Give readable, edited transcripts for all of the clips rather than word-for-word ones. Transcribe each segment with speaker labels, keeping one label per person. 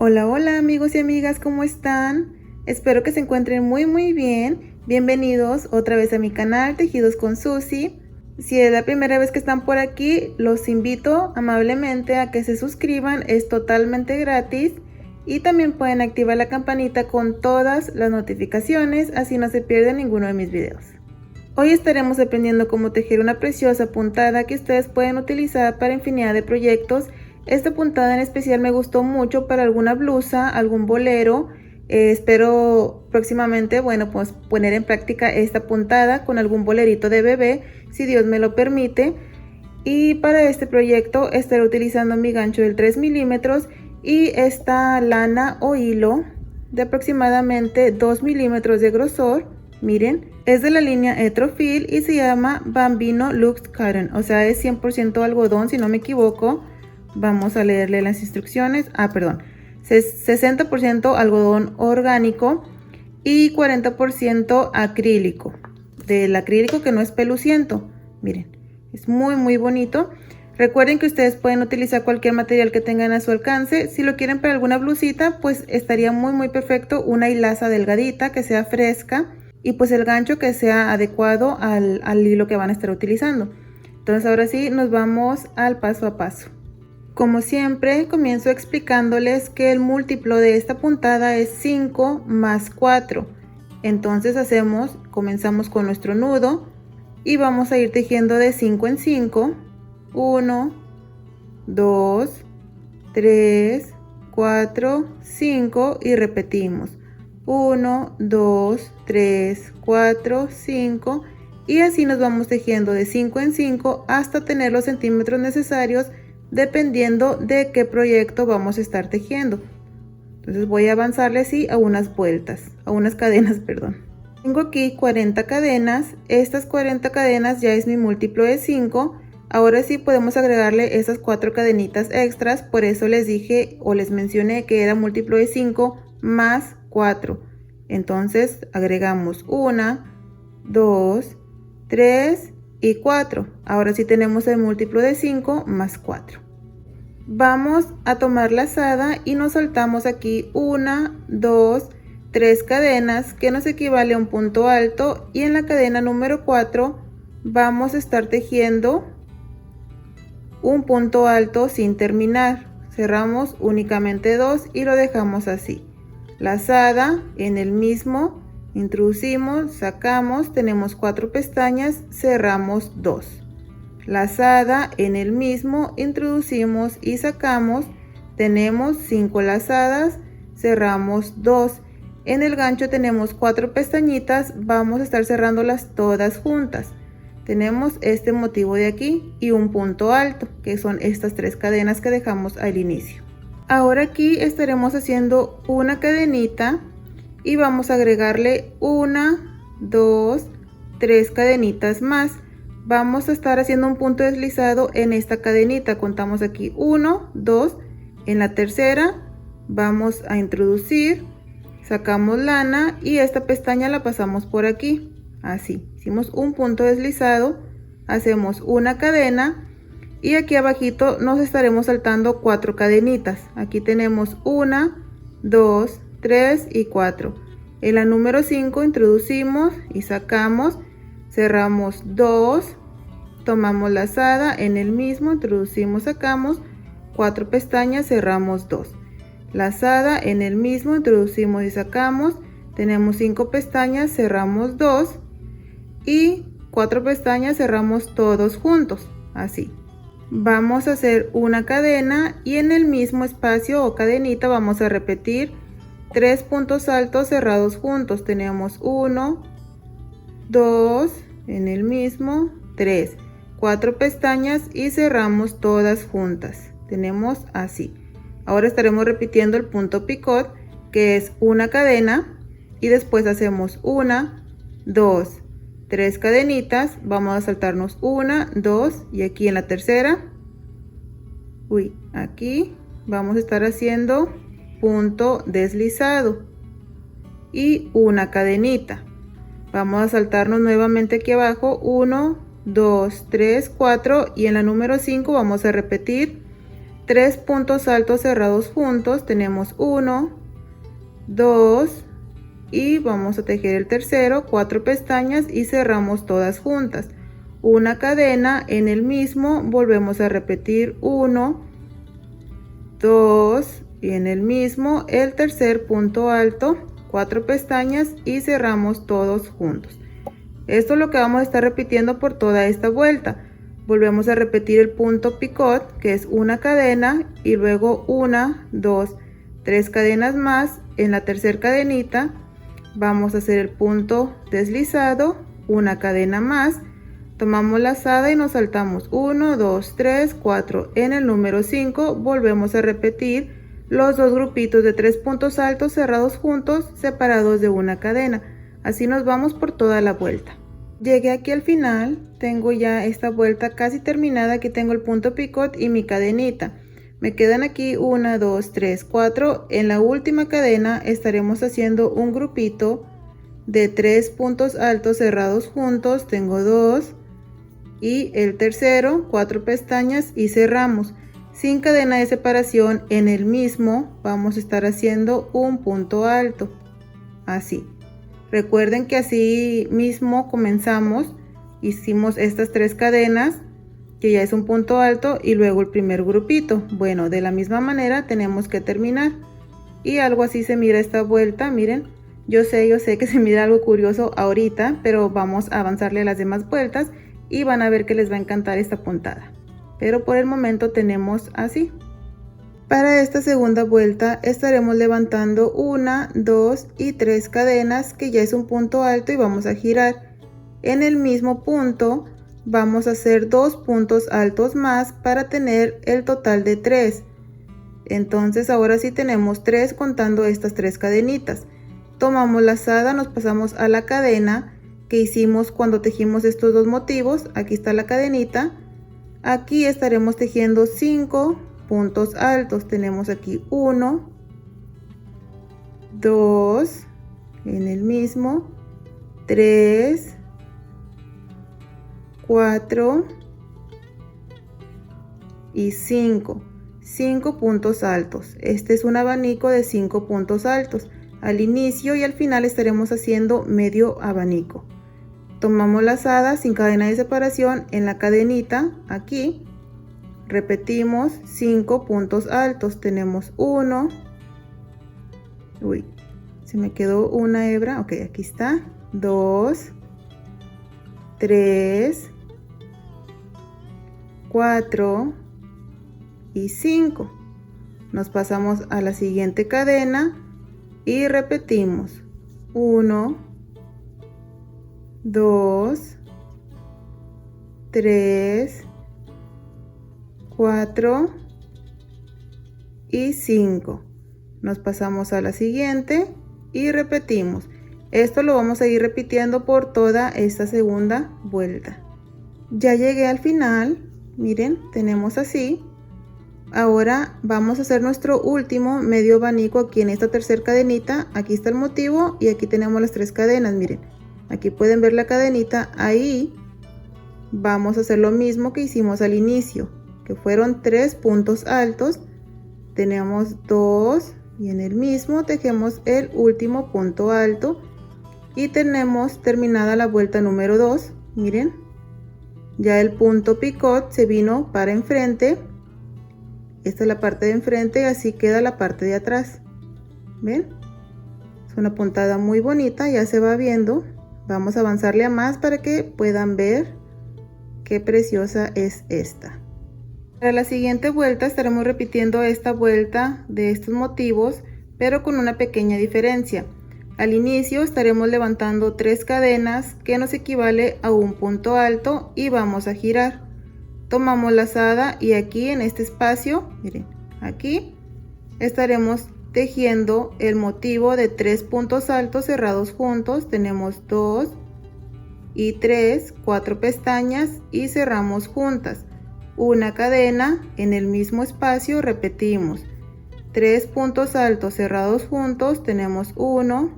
Speaker 1: Hola, hola amigos y amigas, ¿cómo están? Espero que se encuentren muy bien. Bienvenidos otra vez a mi canal Tejidos con Susi. Si es la primera vez que están por aquí, los invito amablemente a que se suscriban, es totalmente gratis. Y también pueden activar la campanita con todas las notificaciones, así no se pierden ninguno de mis videos. Hoy estaremos aprendiendo cómo tejer una preciosa puntada que ustedes pueden utilizar para infinidad de proyectos. Esta puntada en especial me gustó mucho para alguna blusa, algún bolero. Espero próximamente, pues poner en práctica esta puntada con algún bolerito de bebé, si Dios me lo permite. Y para este proyecto estaré utilizando mi gancho del 3 milímetros y esta lana o hilo de aproximadamente 2 milímetros de grosor. Miren, es de la línea Etrofil y se llama Bambino Luxe Cotton, o sea es 100% algodón si no me equivoco. Vamos a leerle las instrucciones. 60% algodón orgánico y 40% acrílico, del acrílico que no es peluciento. Miren, es muy bonito. Recuerden que ustedes pueden utilizar cualquier material que tengan a su alcance. Si lo quieren para alguna blusita, pues estaría muy perfecto una hilaza delgadita que sea fresca y pues el gancho que sea adecuado al hilo que van a estar utilizando. Entonces ahora sí nos vamos al paso a paso. Como siempre, comienzo explicándoles que el múltiplo de esta puntada es 5 más 4. Entonces comenzamos con nuestro nudo y vamos a ir tejiendo de 5 en 5. 1, 2, 3, 4, 5 y repetimos. 1, 2, 3, 4, 5 y así nos vamos tejiendo de 5 en 5 hasta tener los centímetros necesarios dependiendo de qué proyecto vamos a estar tejiendo. Entonces voy a avanzarle así a unas cadenas, perdón. Tengo aquí 40 cadenas. Estas 40 cadenas ya es mi múltiplo de 5. Ahora sí podemos agregarle esas 4 cadenitas extras, por eso les dije o les mencioné que era múltiplo de 5 más 4. Entonces agregamos 1, 2, 3 y 4. Ahora sí tenemos el múltiplo de 5 más 4. Vamos a tomar lazada y nos saltamos aquí 1, 2, 3 cadenas que nos equivale a un punto alto, y en la cadena número 4 vamos a estar tejiendo un punto alto sin terminar. Cerramos únicamente 2 y lo dejamos así. Lazada en el mismo, introducimos, sacamos, tenemos 4 pestañas, cerramos 2. Lazada en el mismo, introducimos y sacamos, tenemos 5 lazadas, cerramos 2. En el gancho tenemos 4 pestañitas, vamos a estar cerrándolas todas juntas. Tenemos este motivo de aquí y un punto alto, que son estas 3 cadenas que dejamos al inicio. Ahora aquí estaremos haciendo una cadenita y vamos a agregarle 1, 2, 3 cadenitas más. Vamos a estar haciendo un punto deslizado en esta cadenita. Contamos aquí 1, 2, en la tercera vamos a introducir, sacamos lana y esta pestaña la pasamos por aquí. Así, hicimos un punto deslizado, hacemos una cadena y aquí abajito nos estaremos saltando 4 cadenitas. Aquí tenemos 1, 2, 3 y 4. En la número 5 introducimos y sacamos, cerramos 2, tomamos lazada en el mismo, introducimos, sacamos 4 pestañas, cerramos 2. Lazada en el mismo, introducimos y sacamos, tenemos 5 pestañas, cerramos 2 y 4 pestañas, cerramos todos juntos, así. Vamos a hacer una cadena y en el mismo espacio o cadenita vamos a repetir 3 puntos altos cerrados juntos. Tenemos 1, 2, en el mismo, 3, 4 pestañas y cerramos todas juntas. Tenemos así. Ahora estaremos repitiendo el punto picot, que es una cadena, y después hacemos 1, 2, 3 cadenitas, vamos a saltarnos 1, 2 y aquí en la tercera, aquí vamos a estar haciendo punto deslizado y una cadenita. Vamos a saltarnos nuevamente aquí abajo 1, 2, 3, 4 y en la número 5 vamos a repetir 3 puntos altos cerrados juntos, tenemos 1, 2 y vamos a tejer el tercero, 4 pestañas y cerramos todas juntas. Una cadena en el mismo, volvemos a repetir 1, 2 y en el mismo el tercer punto alto, 4 pestañas y cerramos todos juntos. Esto es lo que vamos a estar repitiendo por toda esta vuelta. Volvemos a repetir el punto picot, que es una cadena, y luego 1, 2, 3 cadenas más. En la tercera cadenita vamos a hacer el punto deslizado, una cadena más, tomamos lazada y nos saltamos 1, 2, 3, 4. En el número 5 volvemos a repetir los dos grupitos de 3 puntos altos cerrados juntos, separados de una cadena. Así nos vamos por toda la vuelta. Llegué aquí al final, tengo ya esta vuelta casi terminada. Aquí tengo el punto picot y mi cadenita. Me quedan aquí 1, 2, 3, 4. En la última cadena estaremos haciendo un grupito de 3 puntos altos cerrados juntos. Tengo 2 y el tercero, 4 pestañas y cerramos. Sin cadena de separación, en el mismo vamos a estar haciendo un punto alto, así. Recuerden que así mismo comenzamos, hicimos estas 3 cadenas, que ya es un punto alto, y luego el primer grupito. Bueno, de la misma manera tenemos que terminar. Y algo así se mira esta vuelta, miren. Yo sé que se mira algo curioso ahorita, pero vamos a avanzarle a las demás vueltas y van a ver que les va a encantar esta puntada. Pero por el momento tenemos así. Para esta segunda vuelta estaremos levantando 1, 2 y 3 cadenas, que ya es un punto alto, y vamos a girar. En el mismo punto vamos a hacer 2 puntos altos más para tener el total de 3. Entonces ahora sí tenemos 3 contando estas 3 cadenitas. Tomamos lazada, nos pasamos a la cadena que hicimos cuando tejimos estos dos motivos. Aquí está la cadenita. Aquí estaremos tejiendo 5 puntos altos. Tenemos aquí 1, 2, en el mismo, 3, 4 y 5. 5 puntos altos. Este es un abanico de 5 puntos altos. Al inicio y al final estaremos haciendo medio abanico. Tomamos lazada sin cadena de separación en la cadenita. Aquí repetimos 5 puntos altos. Tenemos 1, uy, se me quedó una hebra, ok, aquí está, 2, 3, 4 y 5. Nos pasamos a la siguiente cadena y repetimos 1, 2, 3, 4 y 5. Nos pasamos a la siguiente y repetimos. Esto lo vamos a ir repitiendo por toda esta segunda vuelta. Ya llegué al final, miren, tenemos así. Ahora vamos a hacer nuestro último medio abanico aquí en esta tercera cadenita. Aquí está el motivo y aquí tenemos las 3 cadenas, miren. Aquí pueden ver la cadenita. Ahí vamos a hacer lo mismo que hicimos al inicio, que fueron 3 puntos altos. Tenemos 2 y en el mismo tejemos el último punto alto y tenemos terminada la vuelta número 2. Miren, ya el punto picot se vino para enfrente. Esta es la parte de enfrente y así queda la parte de atrás. ¿Ven? Es una puntada muy bonita, ya se va viendo. Vamos a avanzarle a más para que puedan ver qué preciosa es esta. Para la siguiente vuelta estaremos repitiendo esta vuelta de estos motivos, pero con una pequeña diferencia. Al inicio estaremos levantando 3 cadenas, que nos equivale a un punto alto, y vamos a girar. Tomamos lazada y aquí en este espacio, miren, aquí estaremos tejiendo el motivo de 3 puntos altos cerrados juntos. Tenemos 2 y 3, 4 pestañas y cerramos juntas. Una cadena en el mismo espacio, repetimos 3 puntos altos cerrados juntos. Tenemos 1,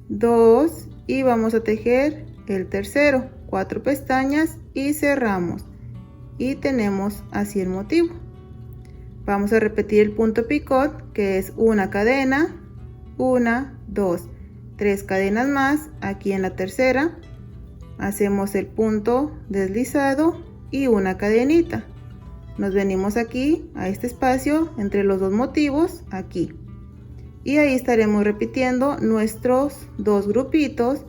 Speaker 1: 2 y vamos a tejer el tercero, 4 pestañas y cerramos. Y tenemos así el motivo. Vamos a repetir el punto picot, que es una cadena, 1, 2, 3 cadenas más. Aquí en la tercera hacemos el punto deslizado y una cadenita. Nos venimos aquí a este espacio entre los dos motivos, aquí, y ahí estaremos repitiendo nuestros dos grupitos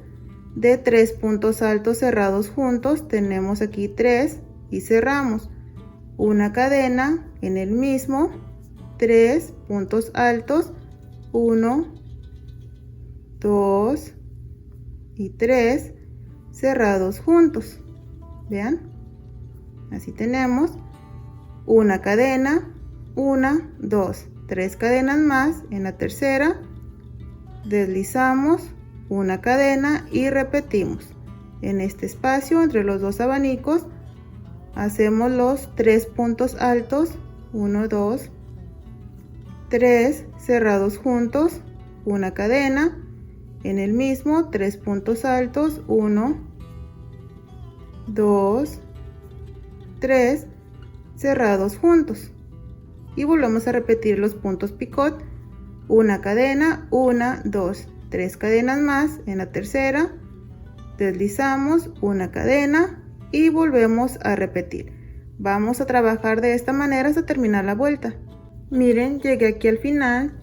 Speaker 1: de 3 puntos altos cerrados juntos. Tenemos aquí 3 y cerramos una cadena en el mismo, 3 puntos altos, 1, 2 y 3 cerrados juntos. Vean, así tenemos una cadena, 1, 2, 3 cadenas más. En la tercera deslizamos una cadena y repetimos en este espacio entre los dos abanicos. Hacemos los 3 puntos altos, 1, 2, 3 cerrados juntos, una cadena en el mismo, 3 puntos altos, 1, 2, 3 cerrados juntos, y volvemos a repetir los puntos picot, una cadena, 1, 2, 3 cadenas más. En la tercera deslizamos una cadena y volvemos a repetir. Vamos a trabajar de esta manera hasta terminar la vuelta. Miren, llegué aquí al final,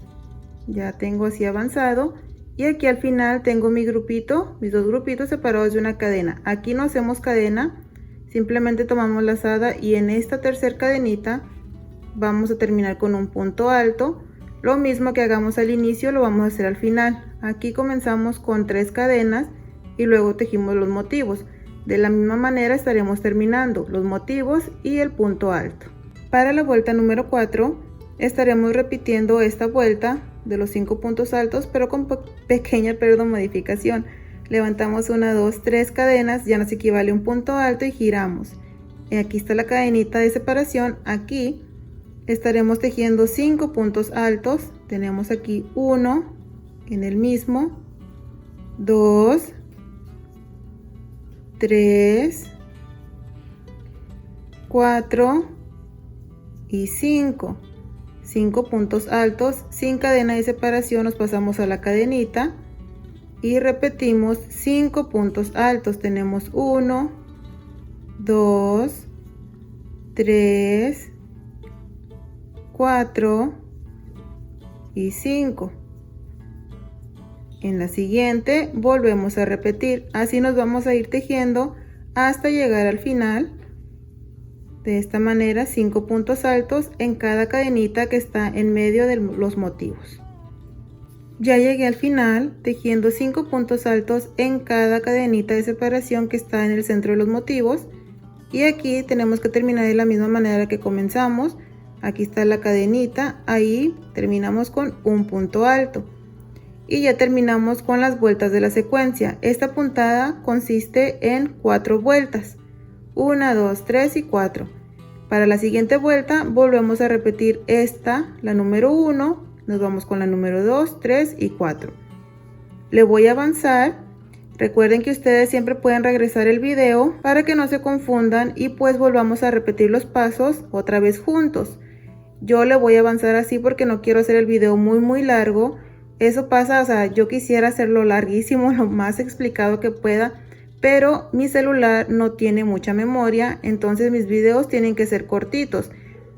Speaker 1: ya tengo así avanzado, y aquí al final tengo mi grupito, mis dos grupitos separados de una cadena. Aquí no hacemos cadena, simplemente tomamos la lazada, y en esta tercera cadenita vamos a terminar con un punto alto. Lo mismo que hagamos al inicio lo vamos a hacer al final. Aquí comenzamos con 3 cadenas y luego tejimos los motivos. De la misma manera estaremos terminando los motivos y el punto alto. Para la vuelta número 4 estaremos repitiendo esta vuelta de los 5 puntos altos, pero con pequeña modificación. Levantamos 1, 2, 3 cadenas, ya nos equivale un punto alto, y giramos. Y aquí está la cadenita de separación. Aquí estaremos tejiendo 5 puntos altos. Tenemos aquí 1 en el mismo, 2, 3, 4 y 5. 5 puntos altos sin cadena de separación. Nos pasamos a la cadenita y repetimos 5 puntos altos. Tenemos 1, 2, 3, 4 y 5. En la siguiente volvemos a repetir. Así nos vamos a ir tejiendo hasta llegar al final. De esta manera, 5 puntos altos en cada cadenita que está en medio de los motivos. Ya llegué al final tejiendo 5 puntos altos en cada cadenita de separación que está en el centro de los motivos, y aquí tenemos que terminar de la misma manera que comenzamos. Aquí está la cadenita, ahí terminamos con un punto alto y ya terminamos con las vueltas de la secuencia. Esta puntada consiste en 4 vueltas, 1, 2, 3 y 4. Para la siguiente vuelta volvemos a repetir esta, la número 1, nos vamos con la número 2, 3 y 4. Le voy a avanzar. Recuerden que ustedes siempre pueden regresar el video para que no se confundan, y pues volvamos a repetir los pasos otra vez juntos. Yo le voy a avanzar así porque no quiero hacer el video muy largo. Eso pasa, o sea, yo quisiera hacerlo larguísimo, lo más explicado que pueda, pero mi celular no tiene mucha memoria, entonces mis videos tienen que ser cortitos,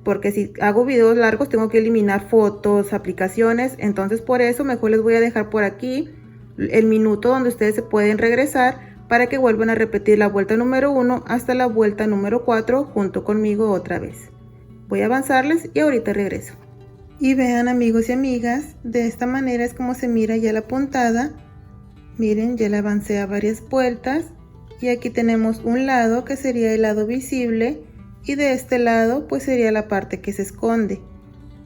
Speaker 1: porque si hago videos largos tengo que eliminar fotos, aplicaciones. Entonces por eso mejor les voy a dejar por aquí el minuto donde ustedes se pueden regresar para que vuelvan a repetir la vuelta número 1 hasta la vuelta número 4 junto conmigo otra vez. Voy a avanzarles y ahorita regreso. Y vean, amigos y amigas, de esta manera es como se mira ya la puntada. Miren, ya la avancé a varias vueltas, y aquí tenemos un lado que sería el lado visible, y de este lado pues sería la parte que se esconde,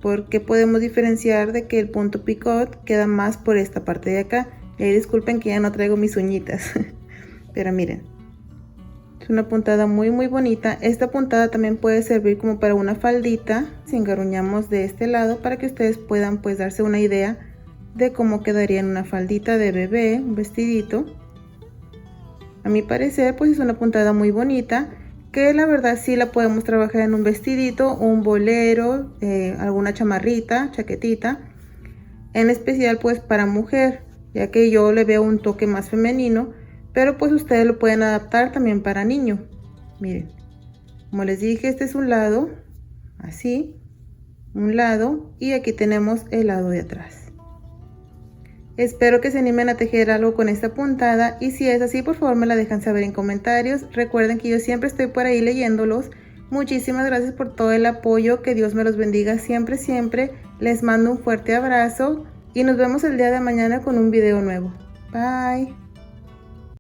Speaker 1: porque podemos diferenciar de que el punto picot queda más por esta parte de acá. Y ahí disculpen que ya no traigo mis uñitas pero miren, es una puntada muy bonita. Esta puntada también puede servir como para una faldita si engarruñamos de este lado, para que ustedes puedan pues darse una idea de cómo quedaría en una faldita de bebé, un vestidito. A mi parecer pues es una puntada muy bonita. que la verdad sí la podemos trabajar en un vestidito, un bolero, alguna chamarrita, chaquetita, en especial pues para mujer, ya que yo le veo un toque más femenino, pero pues ustedes lo pueden adaptar también para niño. Miren, como les dije, este es un lado, así, un lado, y aquí tenemos el lado de atrás. Espero que se animen a tejer algo con esta puntada, y si es así, por favor me la dejan saber en comentarios. Recuerden que yo siempre estoy por ahí leyéndolos. Muchísimas gracias por todo el apoyo, que Dios me los bendiga siempre, siempre. Les mando un fuerte abrazo y nos vemos el día de mañana con un video nuevo. Bye.